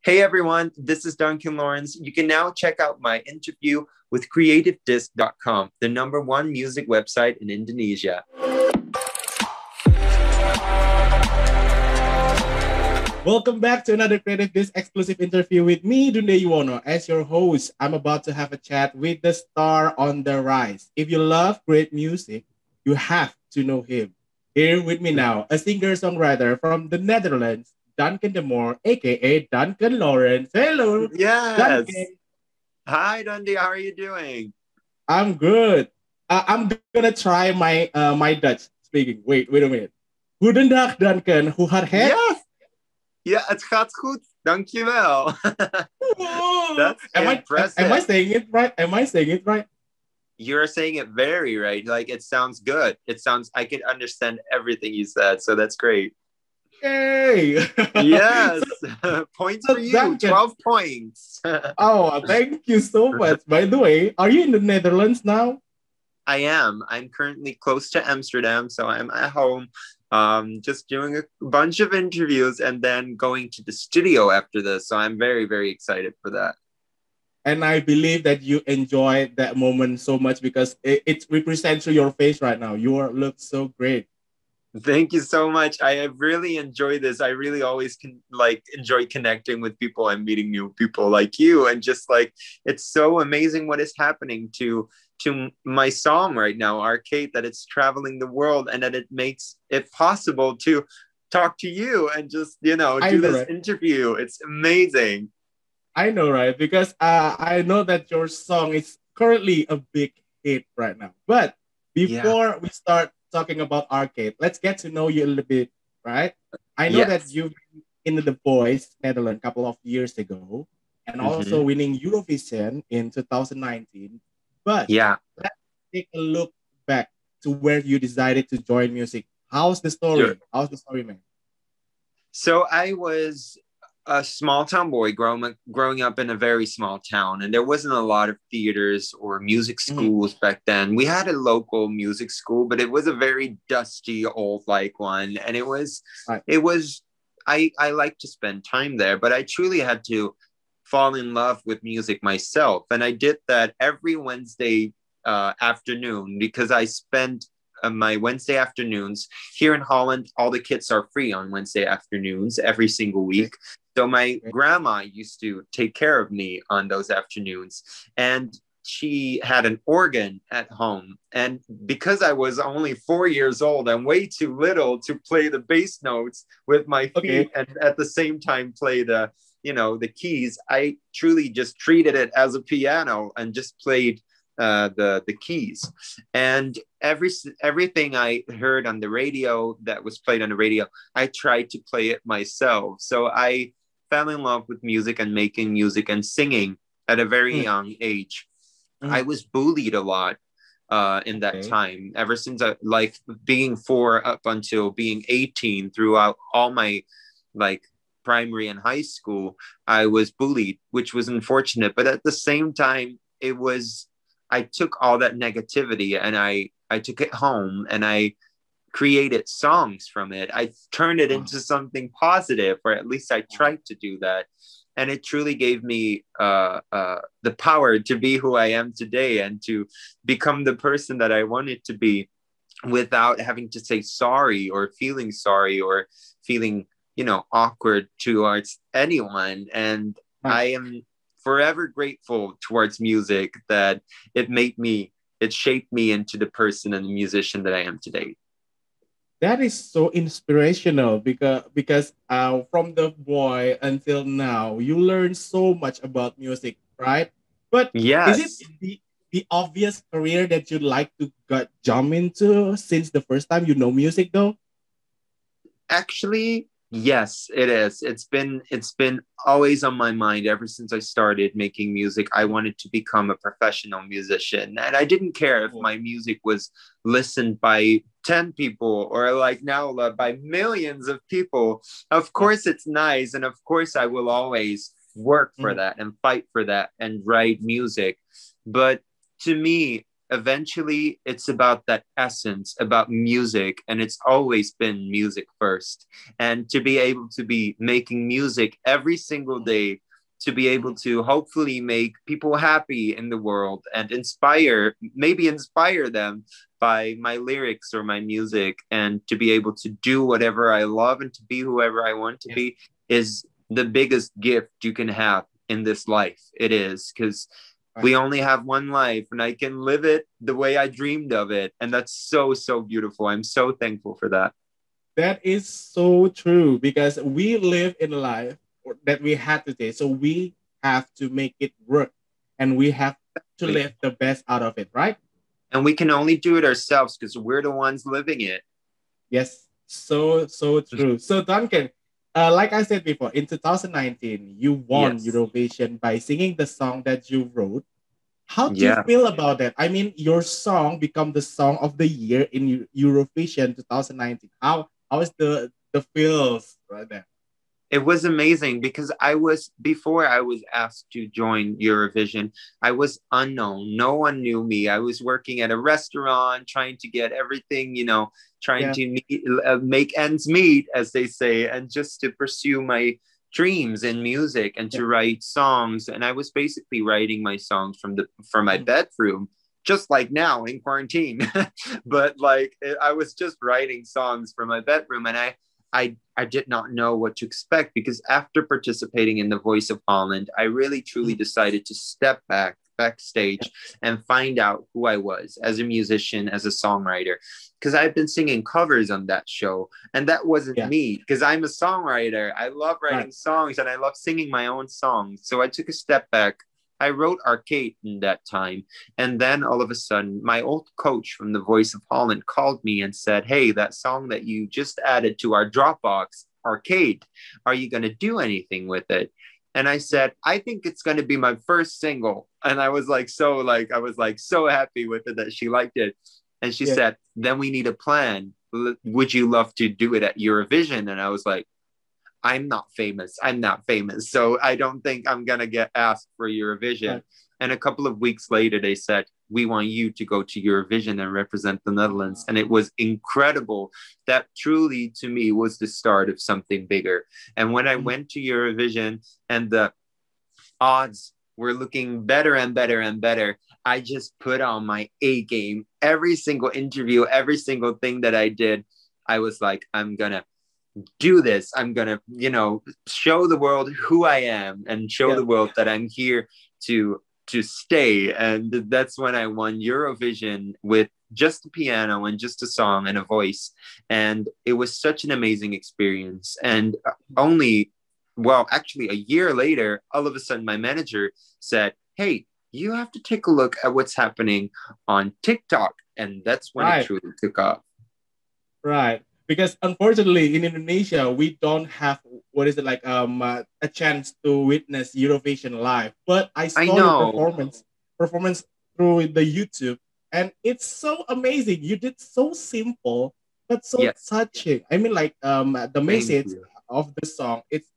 Hey everyone, this is Duncan Laurence. You can now check out my interview with CreativeDisc.com, the number one music website in Indonesia. Welcome back to another Creative Disc exclusive interview with me, Dundhee Yuwono. As your host, I'm about to have a chat with the star on the rise. If you love great music, you have to know him. Here with me now, a singer-songwriter from the Netherlands, Duncan aka Duncan Laurence. Hello, Yes. Duncan. Hi Dundhee, how are you doing? I'm good. I'm gonna try my Dutch speaking. Wait a minute. Goedendag, Duncan. Hoe gaat het? Yes. Ja, het gaat goed. Dankjewel. That's impressive. Am I saying it right? Am I saying it right? You're saying it very right. Like, it sounds good. I can understand everything you said, so that's great. Hey. Yes. Points for you. Duncan. 12 points. Oh, thank you so much. By the way, are you in the Netherlands now? I am. I'm currently close to Amsterdam, so I'm at home, just doing a bunch of interviews and then going to the studio after this. So I'm very, very excited for that. And I believe that you enjoy that moment so much because it represents your face right now. You look so great. Thank you so much. I really enjoy this. I really always enjoy connecting with people and meeting new people like you. And just like, it's so amazing what is happening to my song right now, Arcade, that it's traveling the world and that it makes it possible to talk to you and just, do this interview. It's amazing. I know, right? Because I know that your song is currently a big hit right now. But before we start talking about Arcade, let's get to know you a little bit, right? I know that you've been in The Voice Netherlands a couple of years ago and also winning Eurovision in 2019. But let's take a look back to where you decided to join music. How's the story? Sure. How's the story, man? So I was a small town boy growing up in a very small town, and there wasn't a lot of theaters or music schools back then. We had a local music school, but it was a very dusty old one, and I like to spend time there, but I truly had to fall in love with music myself, and I did that every Wednesday afternoon, because I spent my Wednesday afternoons here in Holland. All the kids are free on Wednesday afternoons every single week. So my grandma used to take care of me on those afternoons, and she had an organ at home. And because I was only 4 years old, I'm way too little to play the bass notes with my feet and at the same time play the keys. I truly just treated it as a piano and just played the keys. And everything I heard on the radio that was played on the radio, I tried to play it myself. So I fell in love with music and making music and singing at a very young age. I was bullied a lot in that time, ever since being 4 up until being 18. Throughout all my primary and high school, I was bullied, which was unfortunate. But at the same time, I took all that negativity and I took it home and I created songs from it. I turned it into something positive, or at least I tried to do that. And it truly gave me the power to be who I am today and to become the person that I wanted to be, without having to say sorry or feeling awkward towards anyone. And I am forever grateful towards music that it shaped me into the person and the musician that I am today. That is so inspirational because from the boy until now, you learn so much about music, right? But is it the obvious career that you'd like to jump into since the first time you know music, though? Actually, yes, it is. It's been always on my mind ever since I started making music. I wanted to become a professional musician, and I didn't care if my music was listened by 10 people or now by millions of people. Of course it's nice, and of course I will always work for that and fight for that and write music. But to me, eventually it's about that essence, about music, and it's always been music first. And to be able to be making music every single day, to be able to hopefully make people happy in the world and maybe inspire them by my lyrics or my music, and to be able to do whatever I love and to be whoever I want to be is the biggest gift you can have in this life. It is, because we only have one life, and I can live it the way I dreamed of it. And that's so, so beautiful. I'm so thankful for that. That is so true, because we live in life that we had today. So we have to make it work, and we have to live the best out of it, right? And we can only do it ourselves because we're the ones living it. Yes, so true. So Duncan, like I said before, in 2019, you won Eurovision by singing the song that you wrote. How do you feel about that? I mean, your song become the song of the year in Eurovision 2019. How is the feels right there? It was amazing because before I was asked to join Eurovision, I was unknown. No one knew me. I was working at a restaurant, trying to get everything, trying to make ends meet, as they say, and just to pursue my dreams in music and to write songs. And I was basically writing my songs from my bedroom, just like now in quarantine. But I was just writing songs from my bedroom, and I did not know what to expect, because after participating in the Voice of Holland, I really truly decided to step backstage and find out who I was as a musician, as a songwriter, because I've been singing covers on that show, and that wasn't me, because I'm a songwriter. I love writing songs, and I love singing my own songs. So I took a step back. I wrote Arcade in that time. And then all of a sudden, my old coach from the Voice of Holland called me and said, "Hey, that song that you just added to our Dropbox, Arcade, are you going to do anything with it?" And I said, "I think it's going to be my first single." And I was so happy with it that she liked it. And she said, "Then we need a plan. Would you love to do it at Eurovision?" And I was like, I'm not famous. So I don't think I'm going to get asked for Eurovision. Right. And a couple of weeks later, they said, "We want you to go to Eurovision and represent the Netherlands." And it was incredible. That truly, to me, was the start of something bigger. And when I went to Eurovision and the odds were looking better and better and better, I just put on my A game. Every single interview, every single thing that I did, I was like, I'm going to do this. I'm gonna, show the world who I am and show the world that I'm here to stay. And that's when I won Eurovision with just a piano and just a song and a voice. And it was such an amazing experience. And actually a year later, all of a sudden my manager said, "Hey, you have to take a look at what's happening on TikTok." And that's when it truly took off. Right. Because unfortunately in Indonesia, we don't have a chance to witness Eurovision live. But I saw your performance through the YouTube, and it's so amazing. You did so simple but so touching. I mean, the message of the song, it's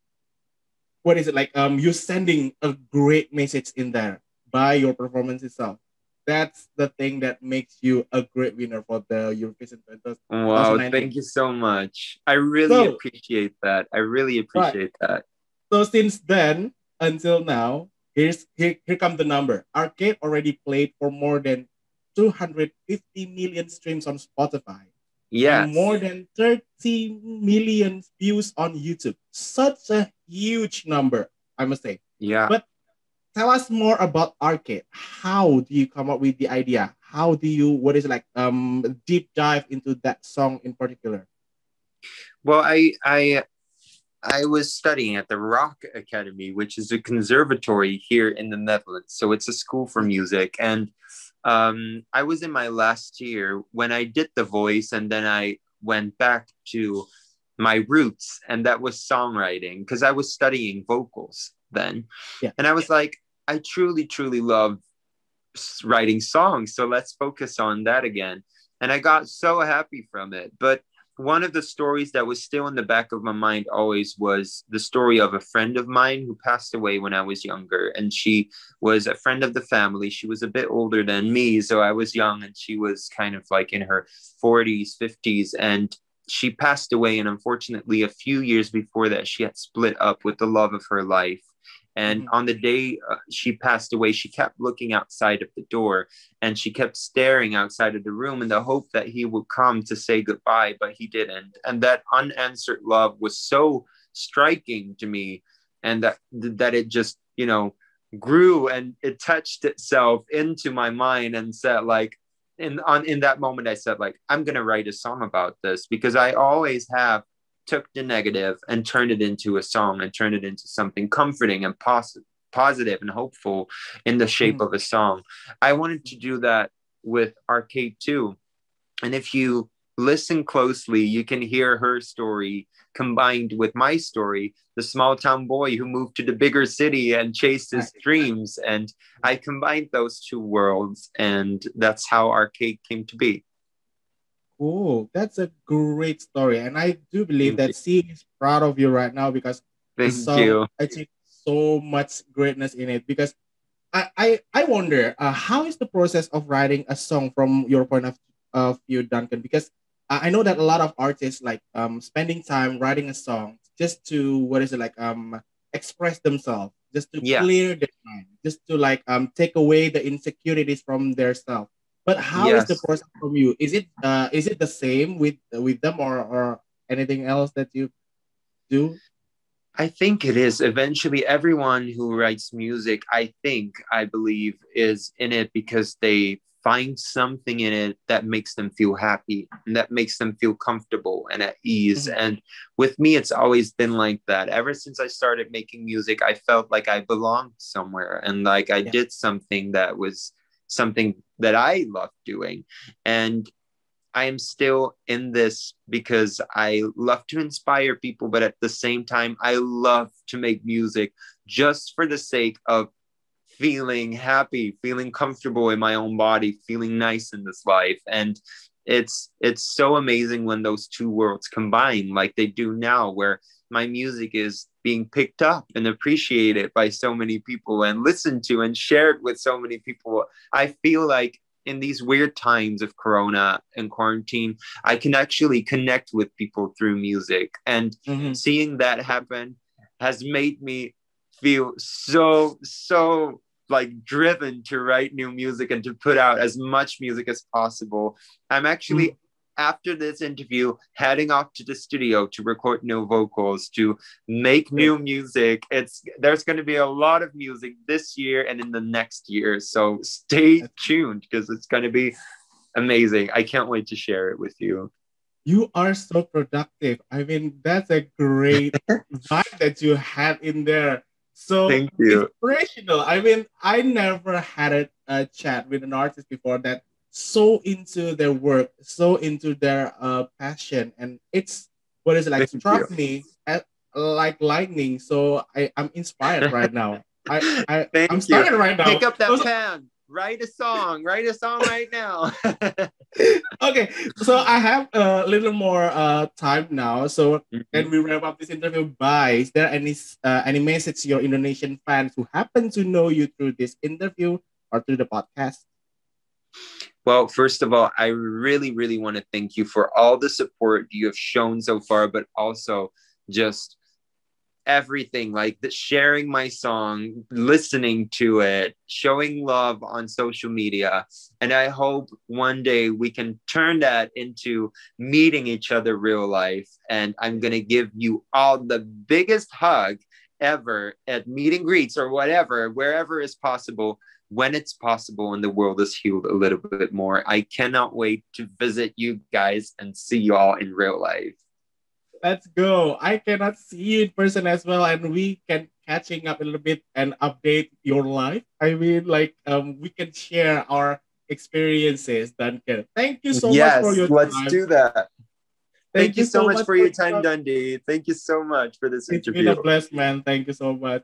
you're sending a great message in there by your performance itself. That's the thing that makes you a great winner for the Eurovision 2019. Wow, thank you so much. I really appreciate that. That. So since then until now, here comes the number. Arcade already played for more than 250 million streams on Spotify. Yes. And more than 30 million views on YouTube. Such a huge number, I must say. Yeah. But tell us more about Arcade. How do you come up with the idea? How do you, deep dive into that song in particular? Well, I was studying at the Rock Academy, which is a conservatory here in the Netherlands. So it's a school for music. And I was in my last year when I did The Voice, and then I went back to my roots, and that was songwriting, because I was studying vocals then. Yeah. And I was like, I truly, truly love writing songs. So let's focus on that again. And I got so happy from it. But one of the stories that was still in the back of my mind always was the story of a friend of mine who passed away when I was younger. And she was a friend of the family. She was a bit older than me, so I was young, and she was kind of like in her 40s, 50s. And she passed away. And unfortunately, a few years before that, she had split up with the love of her life. And on the day she passed away, she kept looking outside of the door, and she kept staring outside of the room in the hope that he would come to say goodbye, but he didn't. And that unanswered love was so striking to me, and that it just, you know, grew, and it touched itself into my mind, and said like, in that moment, I said like, I'm gonna write a song about this, because I always have took the negative and turned it into a song, and turned it into something comforting and positive and hopeful in the shape of a song. I wanted to do that with Arcade too. And if you listen closely, you can hear her story combined with my story, the small town boy who moved to the bigger city and chased his dreams. And I combined those two worlds, and that's how Arcade came to be. Oh, that's a great story. And I do believe that she is proud of you right now, because the song achieved so much greatness in it. Because I wonder, how is the process of writing a song from your point of view, Duncan? Because I know that a lot of artists like spending time writing a song just to, express themselves, just to clear their mind, just to take away the insecurities from their self. But how is the process from you? Is it the same with them, or anything else that you do? I think it is. Eventually, everyone who writes music, I believe, is in it because they find something in it that makes them feel happy, and that makes them feel comfortable and at ease. And with me, it's always been like that. Ever since I started making music, I felt like I belonged somewhere, and like I did something that was something that I love doing. And I am still in this because I love to inspire people, but at the same time, I love to make music just for the sake of feeling happy, feeling comfortable in my own body, feeling nice in this life. And it's so amazing when those two worlds combine like they do now, where my music is being picked up and appreciated by so many people, and listened to and shared with so many people. I feel like in these weird times of Corona and quarantine, I can actually connect with people through music. And seeing that happen has made me feel so like driven to write new music and to put out as much music as possible. I'm actually, after this interview, heading off to the studio to record new vocals, to make new music. There's going to be a lot of music this year and in the next year. So stay tuned, because it's going to be amazing. I can't wait to share it with you. You are so productive. I mean, that's a great vibe that you had in there. So thank you. Inspirational. I mean, I never had a chat with an artist before that so into their work, so into their passion, and it's struck me at, like lightning. So I'm inspired right now. I'm started right now. Pick up that pen. Write a song right now. Okay, so I have a little more time now. So can we wrap up this interview by, is there any message to your Indonesian fans who happen to know you through this interview or through the podcast? Well, first of all, I really, really want to thank you for all the support you have shown so far, but also just everything, like sharing my song, listening to it, showing love on social media. And I hope one day we can turn that into meeting each other real life. And I'm going to give you all the biggest hug ever at meet and greets or whatever, wherever is possible, when it's possible and the world is healed a little bit more. I cannot wait to visit you guys and see you all in real life. Let's go. I cannot see you in person as well, and we can catching up a little bit and update your life. I mean, we can share our experiences, Duncan. Thank you so much for your time. Yes, let's do that. Thank you so much for your time, Dundhee. Thank you so much for this interview. It's been a blessed, man. Thank you so much.